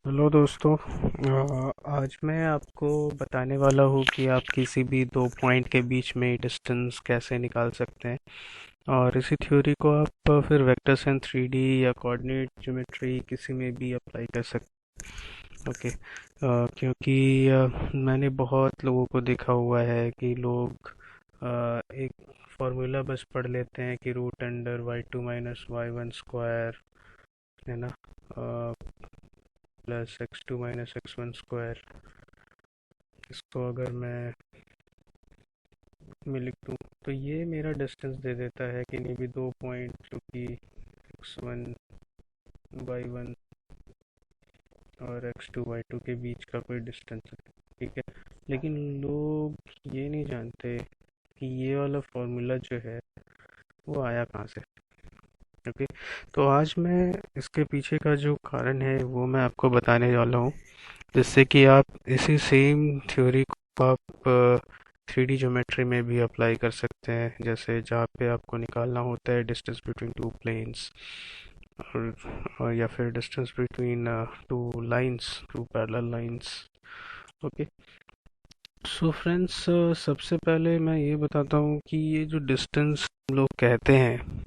Hello दोस्तों। आज मैं आपको बताने वाला हूँ कि आप किसी भी दो पॉइंट के बीच में डिस्टेंस कैसे निकाल सकते हैं। और इसी थ्योरी को आप फिर वेक्टर्स एंड 3D या कोऑर्डिनेट ज्योमेट्री किसी में भी अप्लाई कर सकते हैं। ओके। क्योंकि मैंने बहुत लोगों को देखा हुआ है कि लोग एक फार्मूला बस पढ़ लेते हैं कि root under y2 - y1 square है ना, प्लस x2 - x1 स्क्वायर। इसको अगर मैं लिख दूँ तो ये मेरा डिस्टेंस दे देता है कि नहीं भी दो पॉइंट जो कि x1 y1 और x2 y2 के बीच का कोई डिस्टेंस है। ठीक है। लेकिन लोग ये नहीं जानते कि ये वाला फॉर्मूला जो है वो आया कहाँ से। ओके। तो आज मैं इसके पीछे का जो कारण है वो मैं आपको बताने वाला हूँ, जिससे कि आप इसी सेम थ्योरी को आप 3D ज्योमेट्री में भी अप्लाई कर सकते हैं, जैसे जहाँ पे आपको निकालना होता है डिस्टेंस बिटवीन टू प्लेन्स, और या फिर distance between two lines, two parallel lines. Okay. So friends, सबसे पहले मैं ये बताता हूँ कि ये जो डिस्टेंस हम लोग कहते हैं,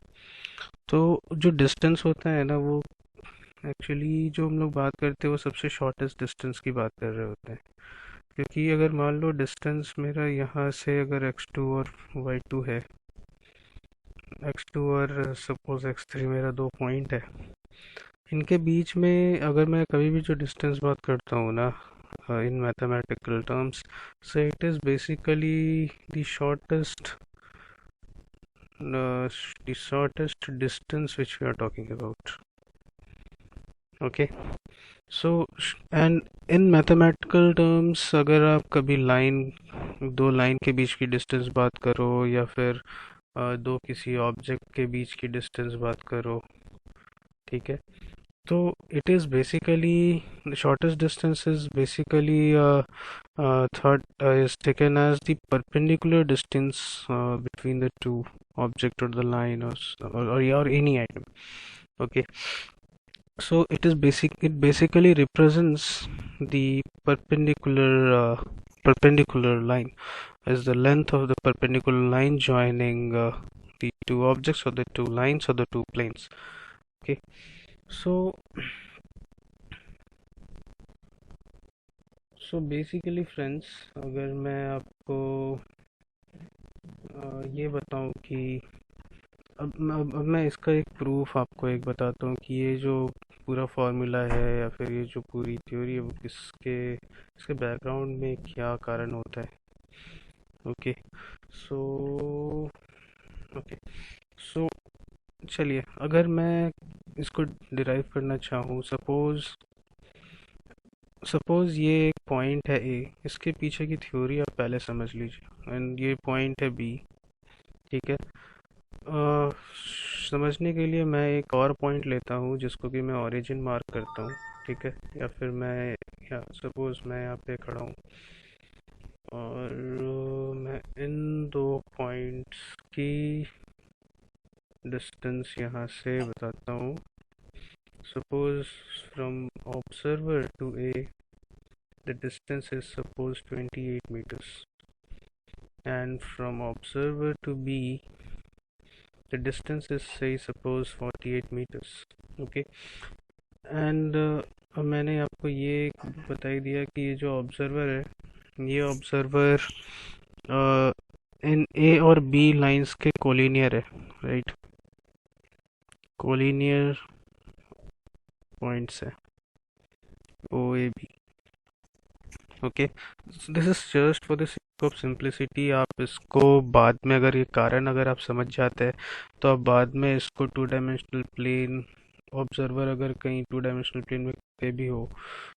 तो जो डिस्टेंस होता है ना, वो एक्चुअली जो हम लोग बात करते हैं वो सबसे शॉर्टेस्ट डिस्टेंस की बात कर रहे होते हैं। क्योंकि अगर मान लो डिस्टेंस मेरा यहाँ से अगर x2 और y2 है, x2 और सपोज x3 मेरा दो पॉइंट है, इनके बीच में अगर मैं कभी भी जो डिस्टेंस बात करता हूँ ना इन mathematical terms, so it is basically the shortest distance which we are talking about. Okay. So and in mathematical terms अगर आप कभी दो लाइन के बीच की डिस्टेंस बात करो, या फिर दो किसी ऑब्जेक्ट के बीच की डिस्टेंस बात करो, ठीक है, तो it is basically the shortest distance is basically third is taken as the perpendicular distance between the two object or the line, or any item. Okay. So it basically represents the perpendicular line as the length of the perpendicular line joining the two objects, or the two lines, or the two planes. Okay. So basically friends, अगर मैं आपको ये बताऊं कि अब मैं इसका एक प्रूफ आपको एक बताता हूँ कि ये जो पूरा फॉर्मूला है या फिर ये जो पूरी थ्योरी है वो इसके बैकग्राउंड में क्या कारण होता है। ओके। So okay. सो चलिए, अगर मैं इसको डिराइव करना चाहूँ, सपोज सपोज ये एक पॉइंट है ए, इसके पीछे की थ्योरी आप पहले समझ लीजिए, एंड ये पॉइंट है बी। ठीक है। अ, समझने के लिए मैं एक और पॉइंट लेता हूँ जिसको कि मैं ओरिजिन मार्क करता हूँ। ठीक है। या फिर या सपोज मैं यहाँ पे खड़ा हूँ और मैं इन दो पॉइंट्स की डिस्टेंस यहाँ से बताता हूँ। Suppose from observer to A the distance is suppose 28 meters, and from observer to B the distance is say suppose 48 meters. Okay. And अब मैंने आपको ये बता ही दिया कि ये जो ऑब्जर्वर है, ये ऑब्जर्वर इन ए और बी लाइंस के कोलिनियर है, राइट। कोलिनियर पॉइंट्स है O A B. Okay. This is just for the sake of simplicity. आप इसको बाद में, अगर ये कारण अगर आप समझ जाते हैं, तो आप बाद में इसको टू डायमेंशनल प्लेन, ऑब्जर्वर अगर कहीं टू डायमेंशनल प्लेन में पे भी हो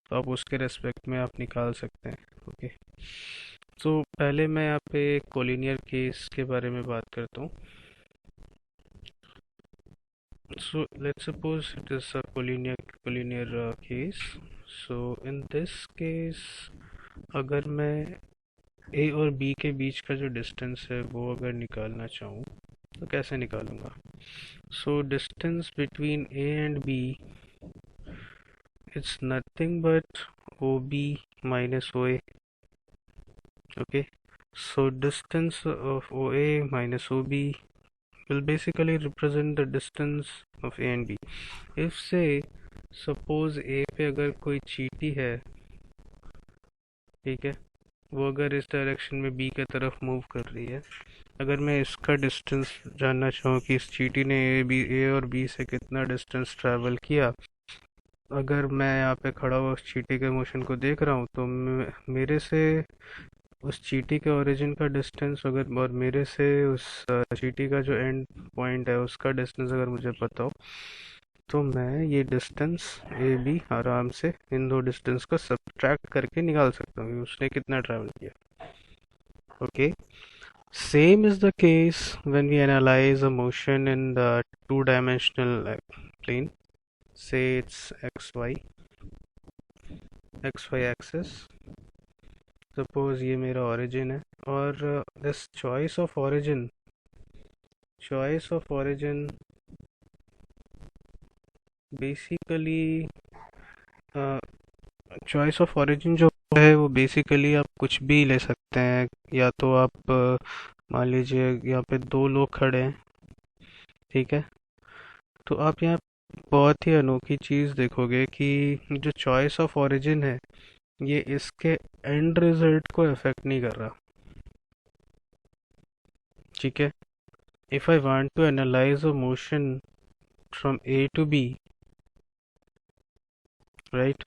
तो आप उसके रेस्पेक्ट में आप निकाल सकते हैं। ओके। तो पहले मैं यहाँ पे कोलिनियर केस के बारे में बात करता हूँ। So let's suppose it is a collinear case. So in this case, अगर मैं ए और बी के बीच का जो डिस्टेंस है वो अगर निकालना चाहूँ तो कैसे निकालूंगा। So distance between A and B it's nothing but OB minus OA. Okay, so distance of OA minus OB will basically represent the distance of A and B. If say suppose A पे अगर कोई चीटी है, ठीक है, वो अगर इस डायरेक्शन में बी की तरफ मूव कर रही है, अगर मैं इसका डिस्टेंस जानना चाहूँ कि इस चीटी ने ए और बी से कितना डिस्टेंस ट्रैवल किया, अगर मैं यहाँ पे खड़ा हुआ उस चीटी के मोशन को देख रहा हूँ तो मेरे से उस चीटी के ओरिजिन का डिस्टेंस अगर और मेरे से उस चीटी का जो एंड पॉइंट है उसका डिस्टेंस अगर मुझे पता हो, तो मैं ये डिस्टेंस ए बी आराम से इन दो डिस्टेंस को सब्ट्रैक्ट करके निकाल सकता हूँ कि उसने कितना ट्रैवल किया. Okay, same is the case when we analyze a motion in the two-dimensional plane. Say it's xy axis. Suppose ये मेरा origin है और this choice of basically choice of origin जो है वो बेसिकली आप कुछ भी ले सकते हैं. या तो आप मान लीजिए यहाँ पे दो लोग खड़े हैं, ठीक है, तो आप यहाँ बहुत ही अनोखी चीज़ देखोगे कि जो चॉइस ऑफ ओरिजिन है ये इसके एंड रिजल्ट को अफेक्ट नहीं कर रहा. ठीक है, if I want to analyse a motion from A to B, right,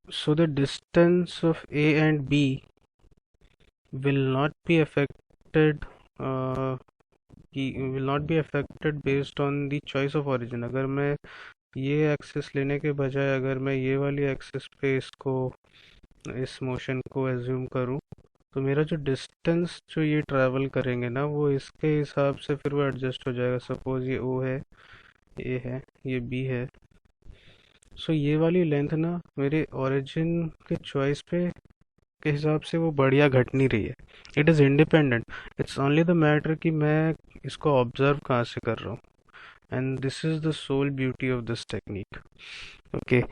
so the distance of A and B will not be affected will not be affected based on the choice of origin. अगर मैं ये axis लेने के बजाय अगर मैं ये वाली एक्सिस पे इसको इस मोशन को एज्यूम करूं, तो मेरा जो डिस्टेंस जो ये ट्रैवल करेंगे ना वो इसके हिसाब से फिर वो एडजस्ट हो जाएगा. सपोज ये O है, ये है, ये B है, सो ये वाली लेंथ ना मेरे ओरिजिन के चॉइस पे के हिसाब से वो बढ़िया घट नहीं रही है. It is independent. It's only the matter कि मैं इसको ऑब्जर्व कहाँ से कर रहा हूँ. And this is the sole beauty of this technique. Okay,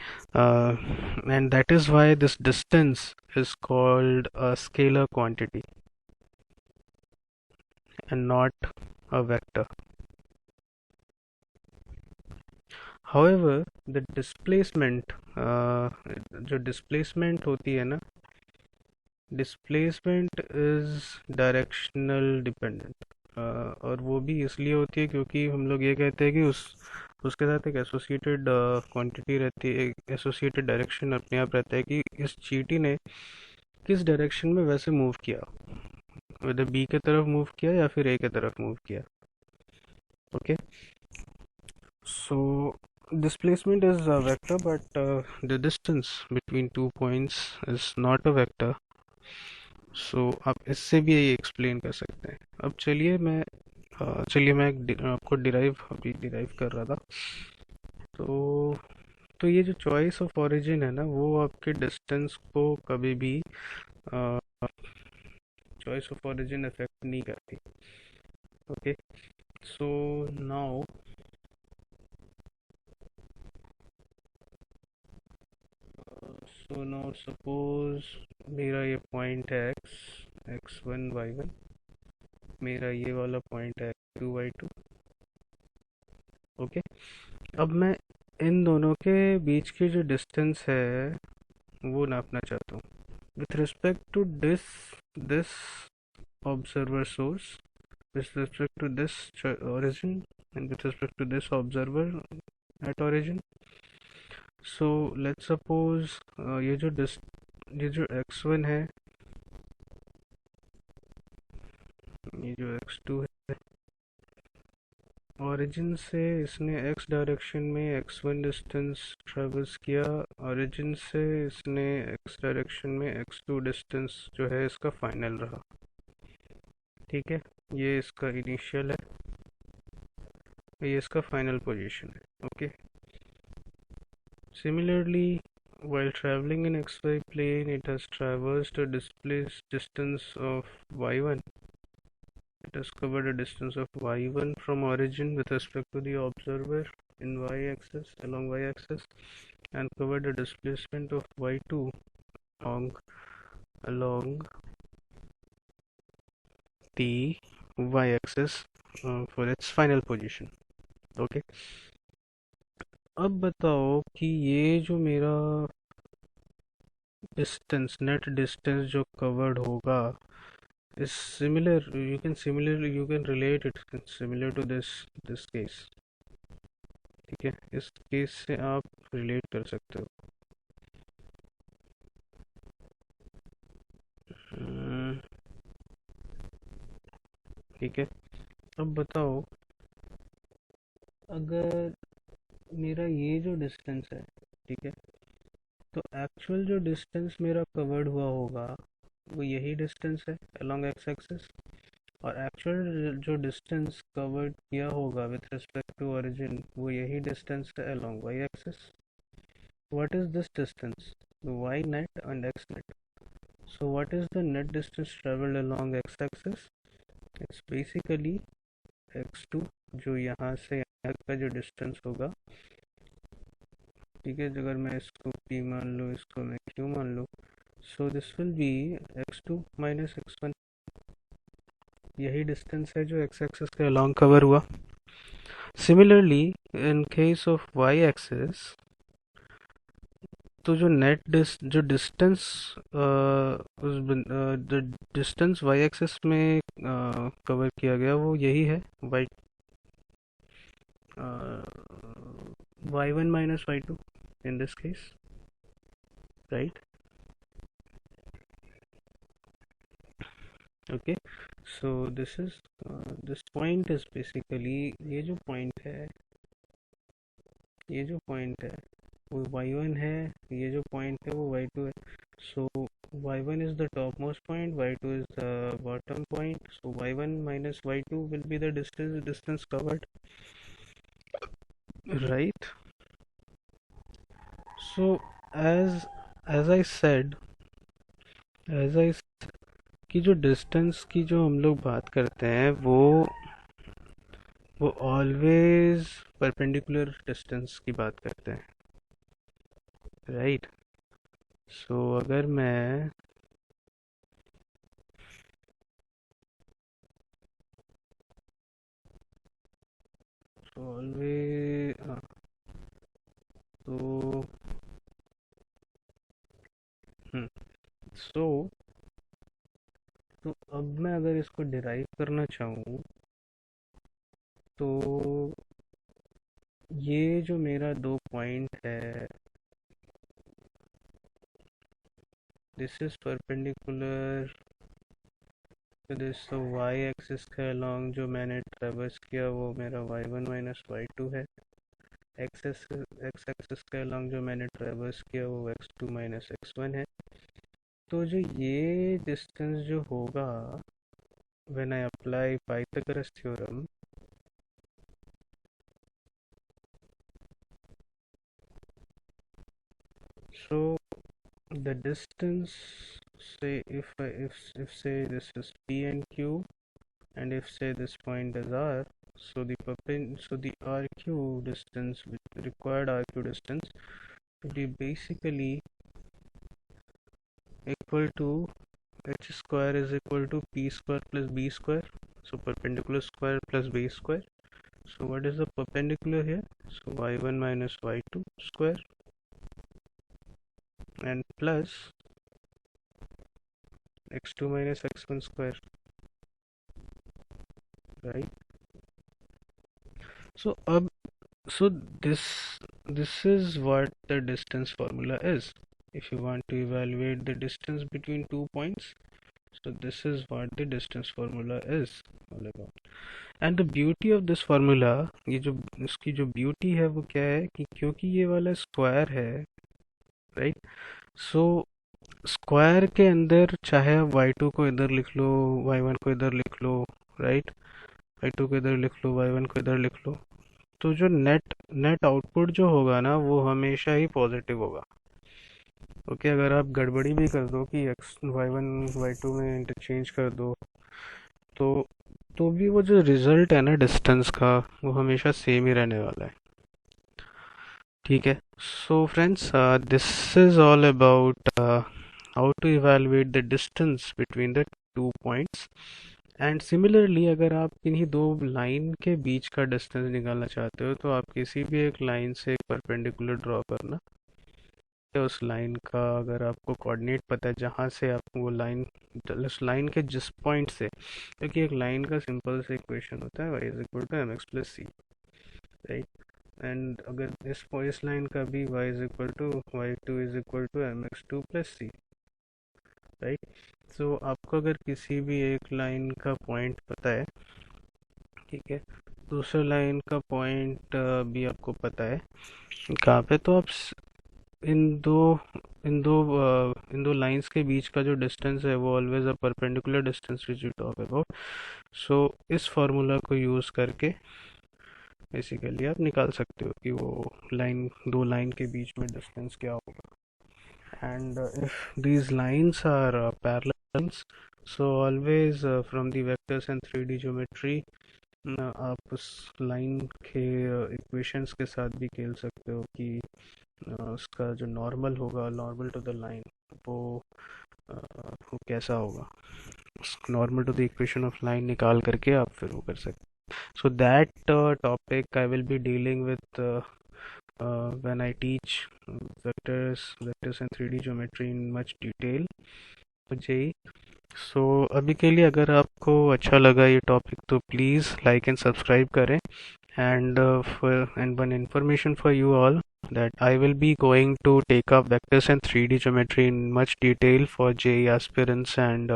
and that is why this distance is called a scalar quantity and not a vector. However, the displacement जो displacement होती है ना, displacement is directional dependent. और वो भी इसलिए होती है क्योंकि हम लोग ये कहते हैं कि उसके साथ एक एसोसिएटेड क्वांटिटी रहती है, एक एसोसिएटेड डायरेक्शन अपने आप रहता है कि इस चीटी ने किस डायरेक्शन में वैसे मूव किया, वेदर बी की तरफ मूव किया या फिर ए की तरफ मूव किया. Okay, so displacement is a vector but the distance between 2 points is not a vector. So आप इससे भी ये एक्सप्लेन कर सकते हैं. अब चलिए मैं आपको डिराइव कर रहा था. तो ये जो चॉइस ऑफ ओरिजिन है ना वो आपके डिस्टेंस को कभी भी चॉइस ऑफ ओरिजिन अफेक्ट नहीं करती. ओके, सो नाउ सपोज मेरा ये पॉइंट है x1 y1, मेरा ये वाला पॉइंट है x2 y2. ओके, अब मैं इन दोनों के बीच की जो डिस्टेंस है वो नापना चाहता हूँ with respect to this observer source, with respect to this origin, and with respect to this observer at origin. So let's suppose ये जो x1 है, ये जो x2 है, ओरिजिन से इसने x डायरेक्शन में x1 डिस्टेंस ट्रेवल्स किया, ओरिजिन से इसने x डायरेक्शन में x2 डिस्टेंस जो है इसका फाइनल रहा. ठीक है, ये इसका इनिशियल है, ये इसका फाइनल पोजीशन है. Okay, similarly while traveling in xy plane it has traversed a displaced distance of y1. It has covered a distance of y1 from origin with respect to the observer in y-axis, along y-axis, and cover the displacement of y2 along the y-axis for its final position. Okay, अब बताओ कि ये जो मेरा distance, net distance जो covered होगा is similar, you can relate it similar to this case. ठीक है, इस केस से आप रिलेट कर सकते हो. ठीक है, अब बताओ अगर मेरा ये जो डिस्टेंस है, ठीक है, तो एक्चुअल जो डिस्टेंस मेरा कवर्ड हुआ होगा वो यही डिस्टेंस है अलोंग एक्स एक्सिस, और एक्चुअल जो डिस्टेंस कवर्ड किया होगा विथ रिस्पेक्ट टू ओरिजिन वो यही डिस्टेंस है along Y axis. What is this distance? Y net and X net. So what is the net distance traveled along x-axis? It's basically x2, जो यहाँ से यहाँ का जो डिस्टेंस होगा. ठीक है, अगर मैं इसको p मान लूँ, इसको मैं q मान लूँ, so this will be x2 minus x1. यही डिस्टेंस है जो x-axis के along कवर हुआ. Similarly, in case of y-axis, तो जो जो डिस्टेंस जो डिस्टेंस वाई एक्सिस में कवर किया गया वो यही है, Y one minus Y two in this case, right. Okay, so this point is basically, ये जो पॉइंट है वो y1 है, ये जो पॉइंट है वो y2 है. सो y1 is the topmost point, y2 is the bottom point, so y1 minus y2 will be the distance covered, right. So as I said, कि जो डिस्टेंस की जो हम लोग बात करते हैं वो ऑलवेज परपेंडिकुलर डिस्टेंस की बात करते हैं, राइट. सो अगर मैं ऑलवेज तो सो तो अब मैं अगर इसको डिराइव करना चाहूँ तो ये जो मेरा दो पॉइंट है, दिस इज परपेंडिकुलर तो दिस, तो वाई एक्सिस के अलोंग जो मैंने ट्रेवर्स किया वो मेरा y1 माइनस y2 है. एक्स एक्सिस के अलोंग जो मैंने ट्रेवर्स किया वो x2 माइनस x1 है. तो जो ये डिस्टेंस जो होगा when I apply Pythagoras theorem, so the distance, say if say this is p and q, and if say this point is r, so the rq distance, required rq distance will be basically equal to h square is equal to p square plus b square, so perpendicular square plus base square. So what is the perpendicular here? So y1 minus y2 square and plus x2 minus x1 square, right. So so this is what the distance formula is. If you want to evaluate the distance between 2 points, so this is what the distance formula is all about. And the beauty of this formula, ये जो इसकी जो beauty है वो क्या है कि क्योंकि ये वाला स्क्वायर है, राइट. सो स्क्वायर के अंदर चाहे आप y2 को इधर लिख लो, y1 को इधर लिख लो, राइट, y2 को इधर लिख लो, y1 को इधर लिख लो, तो जो नेट आउटपुट जो होगा ना वो हमेशा ही पॉजिटिव होगा. ओके, अगर आप गड़बड़ी भी कर दो कि एक्स y1 y2 में इंटरचेंज कर दो तो भी वो जो रिजल्ट है ना डिस्टेंस का वो हमेशा सेम ही रहने वाला है, ठीक है. So friends, this is all about how to evaluate the distance between the 2 points. And similarly अगर आप किन्हीं दो लाइन के बीच का डिस्टेंस निकालना चाहते हो तो आप किसी भी एक लाइन से एक परपेंडिकुलर ड्रॉ करना। उस लाइन का अगर आपको कोऑर्डिनेट पता है जहाँ से आप वो लाइन, उस लाइन के जिस पॉइंट से, क्योंकि एक लाइन का सिंपल से इक्वेशन होता है y is equal to mx plus C, right. And अगर इस लाइन का भी y is equal to y2 is equal to mx2 plus C, right. तो आपको अगर किसी भी एक लाइन का पॉइंट पता है, ठीक है, दूसरे लाइन का पॉइंट भी आपको पता है कहाँ पे, तो आप इन दो इन दो लाइंस के बीच का जो डिस्टेंस है वो always a perpendicular distance which you talk about. So इस फार्मूला को यूज़ करके बेसिकली आप निकाल सकते हो कि वो लाइन, दो लाइन के बीच में डिस्टेंस क्या होगा। And if these lines are parallel, so always from the vectors and 3D geometry आप उस लाइन के इक्वेशंस के साथ भी खेल सकते हो कि उसका जो नॉर्मल होगा, नॉर्मल टू द लाइन, वो वो कैसा होगा। Normal to the equation of line निकाल करके आप फिर वो कर सकते। So that topic I will be dealing with when I teach vectors and 3D geometry in much detail for JEE। सो अभी के लिए अगर आपको अच्छा लगा ये टॉपिक तो प्लीज़ लाइक एंड सब्सक्राइब करें। And one information for you all, that I will be going to take up vectors and 3D geometry in much detail for JEE aspirants and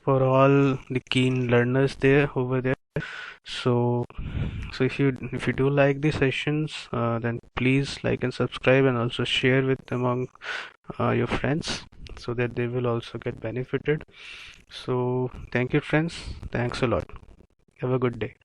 for all the keen learners there over there. So if you do like the sessions, then please like and subscribe and also share with among your friends so that they will also get benefited. So thank you friends, thanks a lot, have a good day.